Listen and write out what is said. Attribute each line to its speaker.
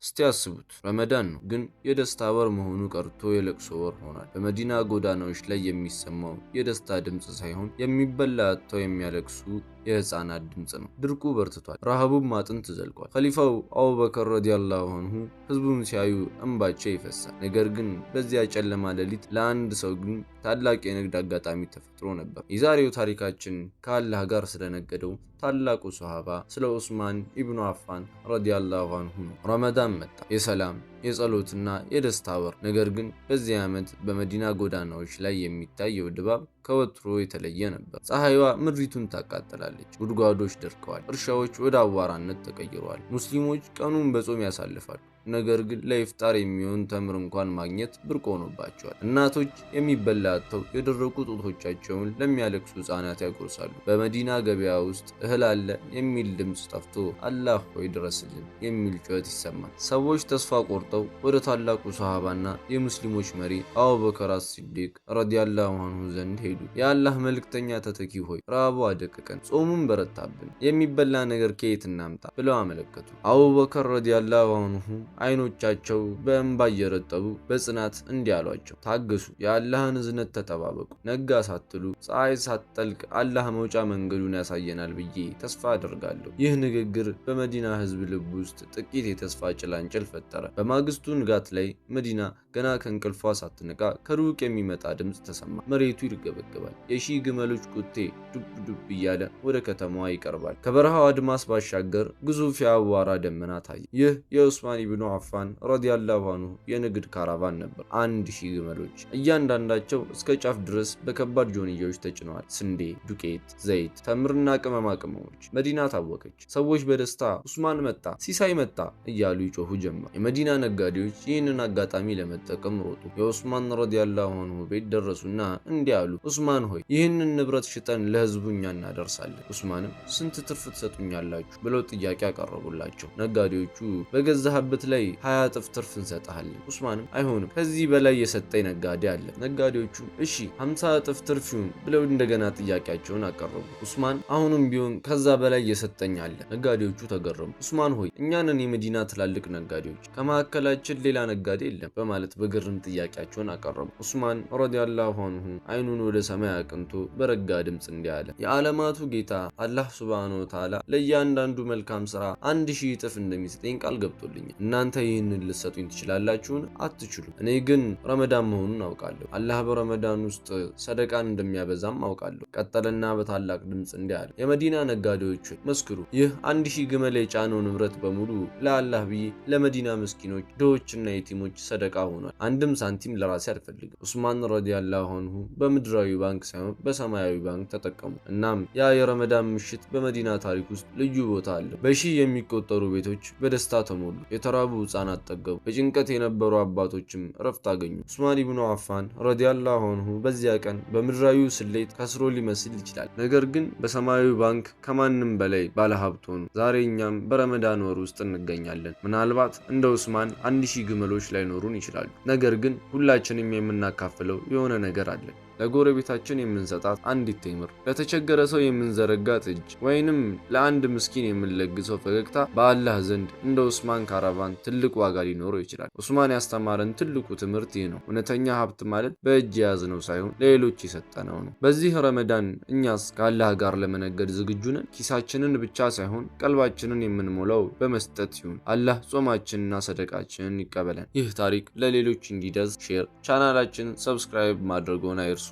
Speaker 1: እስቲ ያስቡት፣ ረመዳን ነው፣ ግን የደስታ ወር መሆኑ ቀርቶ የለቅሶ ወር ሆኗል። በመዲና ጎዳናዎች ላይ የሚሰማው የደስታ ድምፅ ሳይሆን የሚበላ አጥተው የሚያለቅሱ የህፃናት ድምፅ ነው። ድርቁ በርትቷል፣ ረሃቡም አጥንት ዘልቋል። ኸሊፋው አቡበከር ረዲየላሁ ዐንሁ ህዝቡን ሲያዩ እንባቸው ይፈሳል። ነገር ግን በዚያ ጨለማ ሌሊት ለአንድ ሰው ግን ታላቅ የንግድ አጋጣሚ ተፈጥሮ ነበር። የዛሬው ታሪካችን ከአላህ ጋር ስለነገደው ታላቁ ሶሃባ ስለ ዑስማን ኢብኑ አፋን ረዲየላሁ ዐንሁ ነው። ረመዳን መጣ፣ የሰላም የጸሎትና የደስታ ወር። ነገር ግን በዚህ ዓመት በመዲና ጎዳናዎች ላይ የሚታየው ድባብ ከወትሮ የተለየ ነበር። ፀሐይዋ ምድሪቱን ታቃጥላለች፣ ጉድጓዶች ደርቀዋል፣ እርሻዎች ወደ አዋራነት ተቀይረዋል። ሙስሊሞች ቀኑን በጾም ያሳልፋሉ፣ ነገር ግን ለኢፍጣር የሚሆን ተምር እንኳን ማግኘት ብርቅ ሆኖባቸዋል። እናቶች የሚበላ አጥተው የደረቁ ጡቶቻቸውን ለሚያለቅሱ ሕፃናት ያጎርሳሉ። በመዲና ገበያ ውስጥ እህል አለ የሚል ድምፅ ጠፍቶ አላህ ሆይ ድረስልን የሚል ጩኸት ይሰማል። ሰዎች ተስፋ ቆርጠው ወደ ታላቁ ሰሃባና የሙስሊሞች መሪ አቡበከር አስሲዲቅ ረዲየላሁ ዐንሁ ዘንድ ሄዱ። የአላህ መልእክተኛ ተተኪ ሆይ ረሃቡ አደቀቀን፣ ጾሙም በረታብን፣ የሚበላ ነገር ከየት እናምጣ ብለው አመለከቱ። አቡበከር ረዲየላሁ ዐንሁ አይኖቻቸው በእንባ እየረጠቡ በጽናት እንዲህ አሏቸው፣ ታገሱ፣ የአላህን እዝነት ተጠባበቁ። ነጋ ሳትሉ ፀሐይ ሳትጠልቅ አላህ መውጫ መንገዱን ያሳየናል ብዬ ተስፋ አደርጋለሁ። ይህ ንግግር በመዲና ህዝብ ልብ ውስጥ ጥቂት የተስፋ ጭላንጭል ፈጠረ። በማግስቱ ንጋት ላይ መዲና ገና ከእንቅልፏ ሳትነቃ ከሩቅ የሚመጣ ድምፅ ተሰማ። መሬቱ ይርገበገባል። የሺህ ግመሎች ቁጤ ዱብ ዱብ እያለ ወደ ከተማዋ ይቀርባል። ከበረሃው አድማስ ባሻገር ግዙፍ የአቧራ ደመና ታየ። ይህ የዑስማን ኢብኑ አፋን ረዲየላሁ ዐንሁ የንግድ ካራቫን ነበር። 1000 ግመሎች፣ እያንዳንዳቸው እስከ ጫፍ ድረስ በከባድ ጆንያዎች ተጭነዋል። ስንዴ፣ ዱቄት፣ ዘይት፣ ተምርና ቅመማ ቅመሞች። መዲና ታወቀች። ሰዎች በደስታ ዑስማን መጣ፣ ሲሳይ መጣ እያሉ ይጮሁ ጀመር። የመዲና ነጋዴዎች ይህንን አጋጣሚ ለመጠቀም ሮጡ። የዑስማን ረዲየላሁ ዐንሁ ቤት ደረሱና እንዲህ አሉ፣ ዑስማን ሆይ ይህንን ንብረት ሽጠን ለህዝቡ እኛ እናደርሳለን። ዑስማንም ስንት ትርፍ ትሰጡኛላችሁ ብለው ጥያቄ አቀረቡላቸው። ነጋዴዎቹ በገዛህበት ላይ 20 እጥፍ ትርፍ እንሰጥሃለን። ዑስማንም አይሆንም፣ ከዚህ በላይ የሰጠኝ ነጋዴ አለ። ነጋዴዎቹ እሺ 50 እጥፍ ትርፍ ይሁን ብለው እንደገና ጥያቄያቸውን አቀረቡ። ዑስማን አሁንም ቢሆን ከዛ በላይ የሰጠኝ አለ። ነጋዴዎቹ ተገረሙ። ዑስማን ሆይ እኛንን የመዲና ትላልቅ ነጋዴዎች፣ ከመካከላችን ሌላ ነጋዴ የለም በማለት በግርም ጥያቄያቸውን አቀረቡ። ዑስማን ረዲየላሁ ዐንሁ አይኑን ወደ ሰማይ አቅንቶ በረጋ ድምፅ እንዲህ አለ፣ የዓለማቱ ጌታ አላህ ሱብሃነሁ ወተዓላ ለእያንዳንዱ መልካም ስራ 1000 እጥፍ እንደሚሰጠኝ ቃል ገብቶልኛል። እናንተ ይህንን ልትሰጡኝ ትችላላችሁን? አትችሉም። እኔ ግን ረመዳን መሆኑን አውቃለሁ። አላህ በረመዳን ውስጥ ሰደቃን እንደሚያበዛም አውቃለሁ። ቀጠለና በታላቅ ድምፅ እንዲህ አለ፣ የመዲና ነጋዴዎች መስክሩ፣ ይህ 1000 ግመል የጫነው ንብረት በሙሉ ለአላህ ብዬ ለመዲና ምስኪኖች፣ ድሆችና የቲሞች ሰደቃ ሆኗል። አንድም ሳንቲም ለራሴ አልፈልግም። ዑስማን ረዲየላሁ ዐንሁ በምድራዊ ባንክ ሳይሆን በሰማያዊ ባንክ ተጠቀሙ። እናም ያ የረመዳን ምሽት በመዲና ታሪክ ውስጥ ልዩ ቦታ አለው። በሺህ የሚቆጠሩ ቤቶች በደስታ ተሞሉ። የተራቡ ሕፃናት ጠገቡ። በጭንቀት የነበሩ አባቶችም እረፍት አገኙ። ዑስማን ኢብኑ አፋን ረዲየላሁ ዐንሁ በዚያ ቀን በምድራዊው ስሌት ከስሮ ሊመስል ይችላል፣ ነገር ግን በሰማያዊ ባንክ ከማንም በላይ ባለሀብት ሆኑ። ዛሬ እኛም በረመዳን ወር ውስጥ እንገኛለን። ምናልባት እንደ ዑስማን 1000 ግመሎች ላይኖሩን ይችላሉ፣ ነገር ግን ሁላችንም የምናካፍለው የሆነ ነገር አለን። ለጎረቤታችን የምንሰጣት አንዲት ቴምር፣ ለተቸገረ ሰው የምንዘረጋት እጅ፣ ወይንም ለአንድ ምስኪን የምንለግሰው ፈገግታ በአላህ ዘንድ እንደ ዑስማን ካራቫን ትልቅ ዋጋ ሊኖረው ይችላል። ዑስማን ያስተማረን ትልቁ ትምህርት ይህ ነው። እውነተኛ ሀብት ማለት በእጅ የያዝነው ሳይሆን ለሌሎች የሰጠነው ነው። በዚህ ረመዳን እኛስ ከአላህ ጋር ለመነገድ ዝግጁ ነን? ኪሳችንን ብቻ ሳይሆን ቀልባችንን የምንሞላው በመስጠት ይሁን። አላህ ጾማችንና ሰደቃችንን ይቀበለን። ይህ ታሪክ ለሌሎች እንዲደርስ ሼር፣ ቻናላችንን ሰብስክራይብ ማድረግዎን አይርሱ።